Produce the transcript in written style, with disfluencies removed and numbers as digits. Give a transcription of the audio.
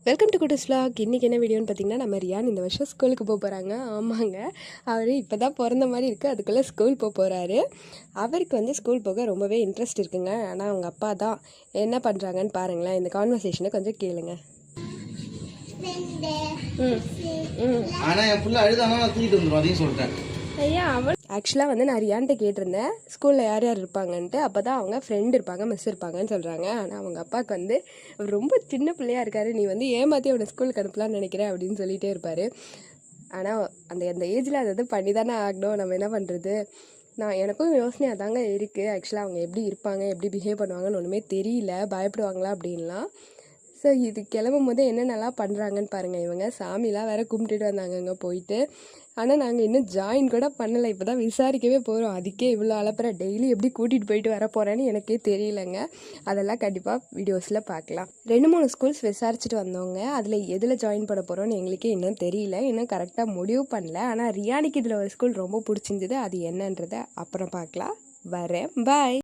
Welcome to குட்டஸ் vlog. இன்றைக்கி என்ன வீடியோன்னு பார்த்தீங்கன்னா, நம்ம ரியான் இந்த வருஷம் ஸ்கூலுக்கு போக போகிறாங்க. ஆமாங்க, அவர் இப்போ தான் பிறந்த மாதிரி இருக்குது, அதுக்குள்ளே ஸ்கூல் போக போகிறாரு. அவருக்கு வந்து ஸ்கூல் போக ரொம்பவே இன்ட்ரெஸ்ட் இருக்குங்க. ஆனால் அவங்க அப்பா தான் என்ன பண்ணுறாங்கன்னு பாருங்களேன். இந்த கான்வர்சேஷனை கொஞ்சம் கேளுங்க. ஆனால் என் பிள்ளை அழுதானா நான் தூக்கிட்டு வந்துடும், அதையும் சொல்லிட்டேன். ஐயா அவள் ஆக்சுவலாக வந்து நான் ரியான்ட்ட கேட்டிருந்தேன் ஸ்கூலில் யார் யார் இருப்பாங்கன்ட்டு. அப்போ தான் அவங்க ஃப்ரெண்ட் இருப்பாங்க, மிஸ் இருப்பாங்கன்னு சொல்கிறாங்க. ஆனால் அவங்க அப்பாவுக்கு வந்து ரொம்ப சின்ன பிள்ளையாக இருக்காரு, நீ வந்து ஏமாற்றி அவனை ஸ்கூலுக்கு அனுப்பலான்னு நினைக்கிறேன் அப்படின்னு சொல்லிகிட்டே இருப்பார். ஆனால் அந்த ஏஜில் அதை பண்ணி தானே ஆகணும், நம்ம என்ன பண்ணுறது. எனக்கும் யோசனையாக தாங்க இருக்குது. ஆக்சுவலாக அவங்க எப்படி இருப்பாங்க, எப்படி பிஹேவ் பண்ணுவாங்கன்னு ஒன்றுமே தெரியல, பயப்படுவாங்களா அப்படின்லாம். ஸோ இது கிளம்பும் போது என்னென்னலாம் பண்ணுறாங்கன்னு பாருங்கள். இவங்க சாமிலாம் வேறு கும்பிட்டுட்டு வந்தாங்கங்க போயிட்டு. ஆனால் நாங்கள் இன்னும் ஜாயின் கூட பண்ணலை, இப்போ தான் விசாரிக்கவே போகிறோம். அதுக்கே இவ்வளோ அலப்புற, டெய்லி எப்படி கூட்டிகிட்டு போயிட்டு வர போகிறேன்னு எனக்கே தெரியலைங்க. அதெல்லாம் கண்டிப்பாக வீடியோஸில் பார்க்கலாம். 2-3 ஸ்கூல்ஸ் விசாரிச்சுட்டு வந்தோங்க. அதில் எதில் ஜாயின் பண்ண போகிறோன்னு எங்களுக்கே இன்னும் தெரியல, இன்னும் கரெக்டாக முடிவு பண்ணல. ஆனால் ரியானிக்கு இதில் ஒரு ஸ்கூல் ரொம்ப பிடிச்சிருந்தது, அது என்னன்றதை அப்புறம் பார்க்கலாம். வரேன், பாய்.